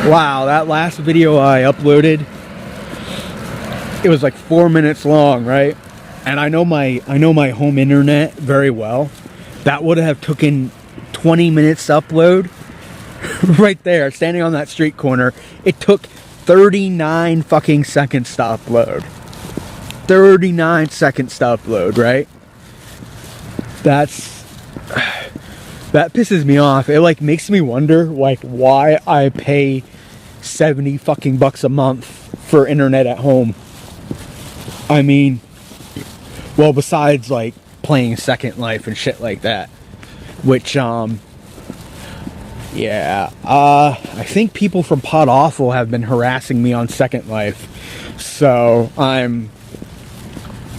Wow, that last video I uploaded, it was like 4 minutes long, right? And I know my home internet very well. That would have taken 20 minutes to upload. Right there, standing on that street corner, it took 39 fucking seconds to upload. 39 seconds to upload, right? That pisses me off. It like makes me wonder like why I pay 70 fucking bucks a month for internet at home. I mean, well, besides like playing Second Life and shit like that, which yeah, I think people from Pod Awful have been harassing me on Second Life, so I'm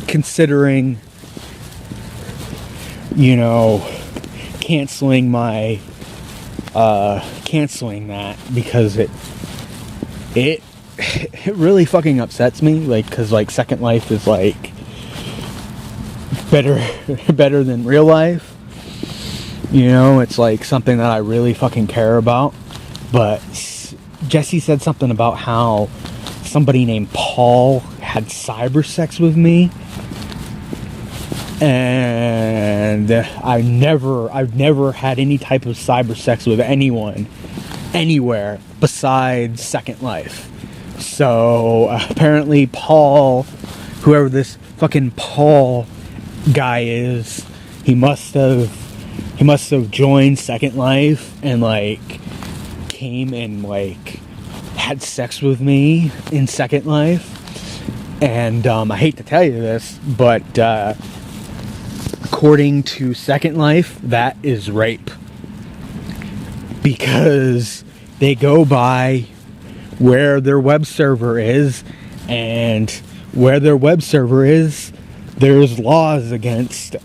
considering, you know, canceling that, because it really fucking upsets me, like, because like Second Life is like better than real life. You know, it's like something that I really fucking care about. But Jesse said something about how somebody named Paul had cyber sex with me. And I've never had any type of cyber sex with anyone, anywhere, besides Second Life. So, apparently Paul, whoever this fucking Paul guy is, he must have joined Second Life and like came and like had sex with me in Second Life. And I hate to tell you this, but according to Second Life, that is rape, because they go by where their web server is, and where their web server is, there's laws against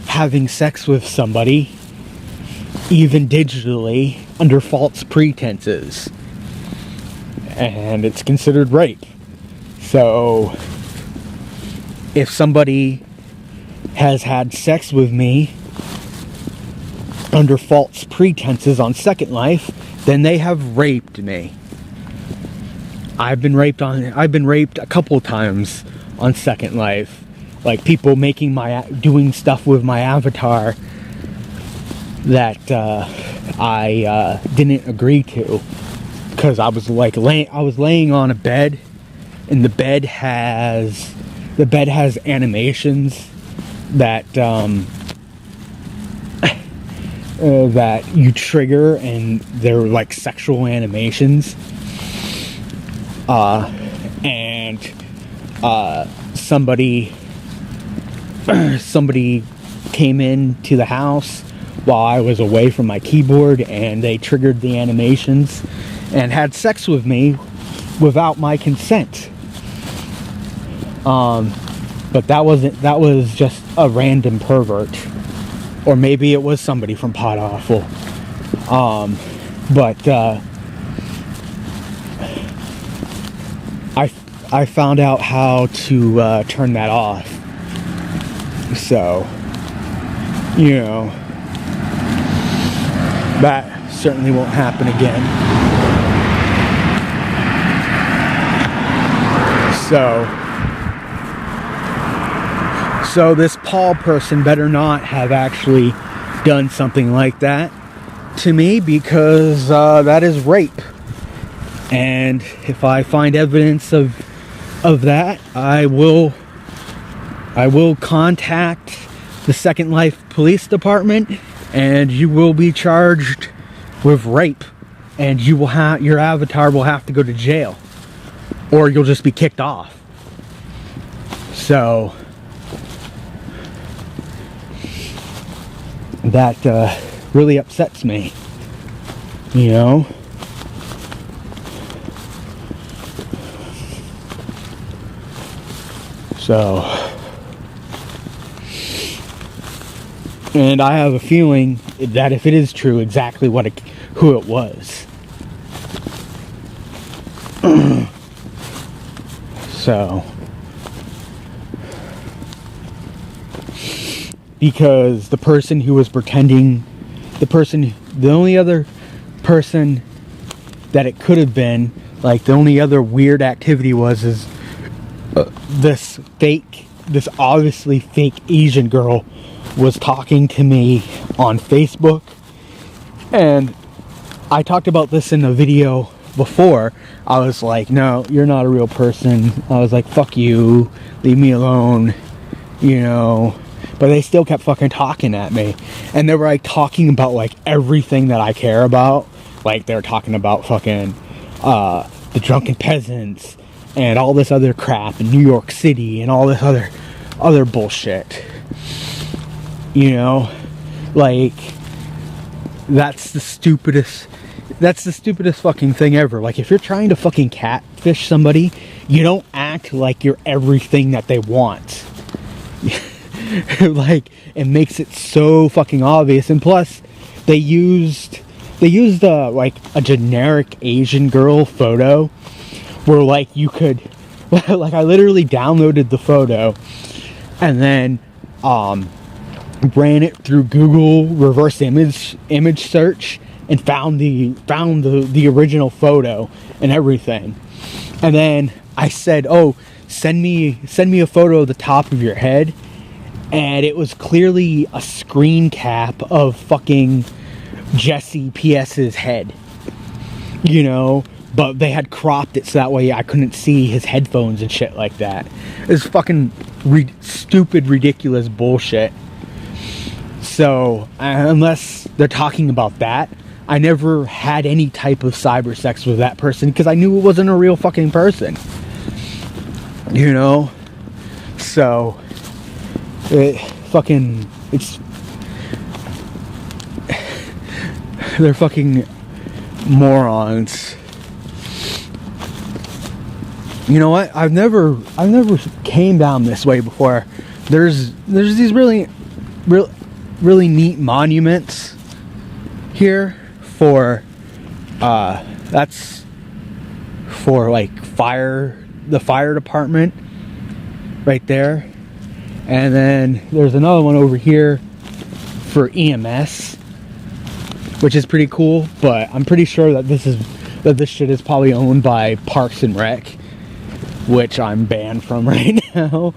having sex with somebody, even digitally, under false pretenses, and it's considered rape. So if somebody has had sex with me under false pretenses on Second Life, then they have raped me. I've been raped a couple of times on Second Life. Like people doing stuff with my avatar that I didn't agree to, because I was like laying on a bed, and the bed has animations that that you trigger, and they're like sexual animations. And somebody came into the house while I was away from my keyboard, and they triggered the animations and had sex with me without my consent. But that was just a random pervert, or maybe it was somebody from Pod Awful. But I found out how to turn that off. So, you know, that certainly won't happen again. So this Paul person better not have actually done something like that to me, because that is rape. And if I find evidence of that, I will contact the Second Life Police Department, and you will be charged with rape, and your avatar will have to go to jail, or you'll just be kicked off. So that really upsets me, you know. So, and I have a feeling that if it is true, exactly who it was. So, because the person who was pretending, the only other person that it could have been. Like, the only other weird activity is this obviously fake Asian girl was talking to me on Facebook. And I talked about this in a video before. I was like, no, you're not a real person. I was like, fuck you, leave me alone, you know. But they still kept fucking talking at me. And they were like talking about like everything that I care about. Like, they were talking about fucking the drunken peasants and all this other crap in New York City and all this other bullshit. You know, like, that's the stupidest fucking thing ever. Like, if you're trying to fucking catfish somebody, you don't act like you're everything that they want. Like, it makes it so fucking obvious. And plus, they used like a generic Asian girl photo where like you could like, I literally downloaded the photo and then ran it through Google reverse image search and found the original photo and everything. And then I said, oh, send me a photo of the top of your head. And it was clearly a screen cap of fucking Jesse P.S.'s head, you know, but they had cropped it so that way I couldn't see his headphones and shit like that. It's fucking stupid, ridiculous bullshit. So, unless they're talking about that, I never had any type of cyber sex with that person because I knew it wasn't a real fucking person, you know. So, they're fucking morons. You know what? I've never came down this way before. There's these really neat monuments here for that's for like the fire department right there. And then there's another one over here for EMS, which is pretty cool, but I'm pretty sure that this shit is probably owned by Parks and Rec, which I'm banned from right now.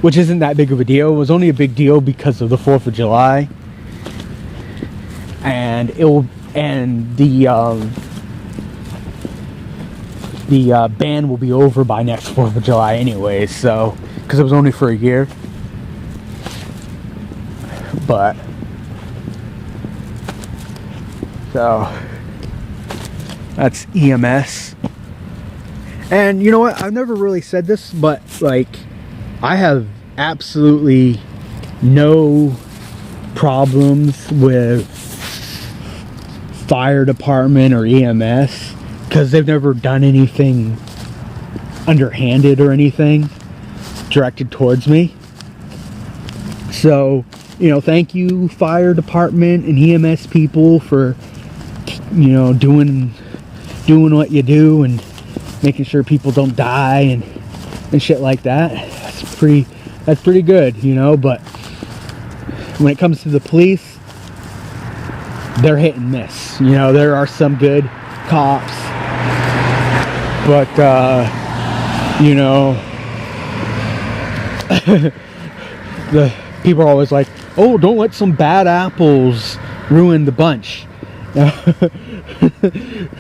Which isn't that big of a deal. It was only a big deal because of the 4th of July. And the ban will be over by next 4th of July anyway, so, because it was only for a year. But, so, that's EMS. And you know what, I've never really said this, but like, I have absolutely no problems with fire department or EMS because they've never done anything underhanded or anything directed towards me. So, you know, thank you, fire department and EMS people, for, you know, doing what you do and making sure people don't die and shit like that. That's pretty good, you know. But when it comes to the police, they're hit and miss. You know, there are some good cops, but you know, the people are always like, oh, don't let some bad apples ruin the bunch.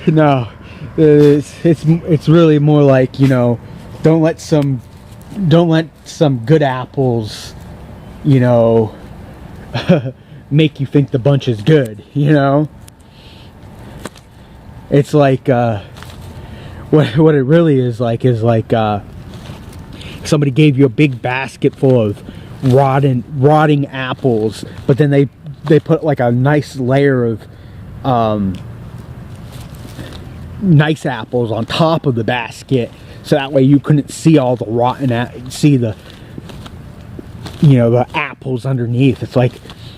No, it's really more like, you know, don't let some good apples, you know, make you think the bunch is good, you know. It's like what it really is like somebody gave you a big basket full of rotting apples, but then they put like a nice layer of nice apples on top of the basket, so that way you couldn't see all the see the, you know, the apples underneath. It's like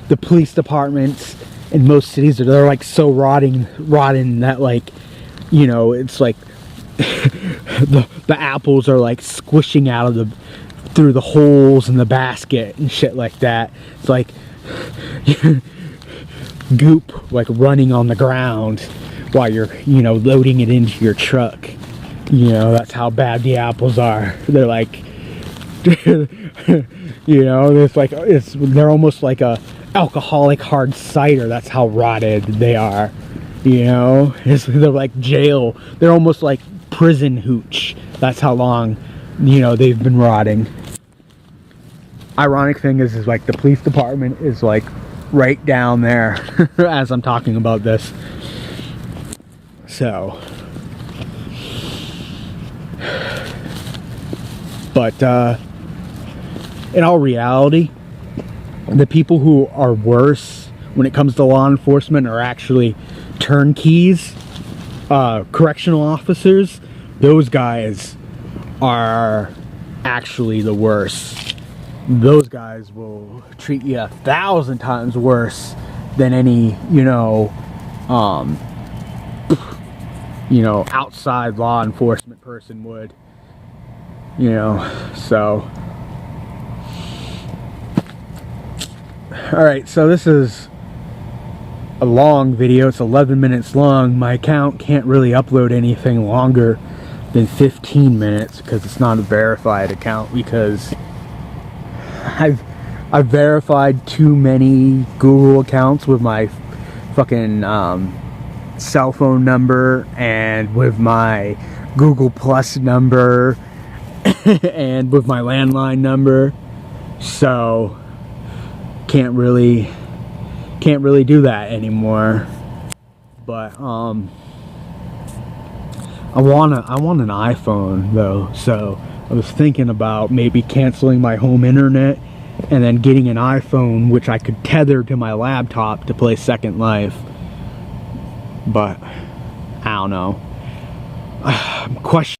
the police departments in most cities, they're like so rotten that, like, you know, it's like the apples are like squishing out of through the holes in the basket and shit like that. It's like goop like running on the ground while you're, you know, loading it into your truck. You know, that's how bad the apples are. They're like, you know, they're almost like a alcoholic hard cider. That's how rotted they are. You know, they're like jail. They're almost like prison hooch. That's how long, you know, they've been rotting. Ironic thing is like the police department is like right down there as I'm talking about this. So, but in all reality, the people who are worse when it comes to law enforcement are actually turnkeys, correctional officers. Those guys are actually the worst. Those guys will treat you 1,000 times worse than any, you know, outside law enforcement person would. You know, so. Alright, so this is a long video. It's 11 minutes long. My account can't really upload anything longer than 15 minutes because it's not a verified account, because I've verified too many Google accounts with my fucking cell phone number and with my Google Plus number and with my landline number, so can't really do that anymore. But I want an iPhone though, so I was thinking about maybe canceling my home internet and then getting an iPhone which I could tether to my laptop to play Second Life. But I don't know. Question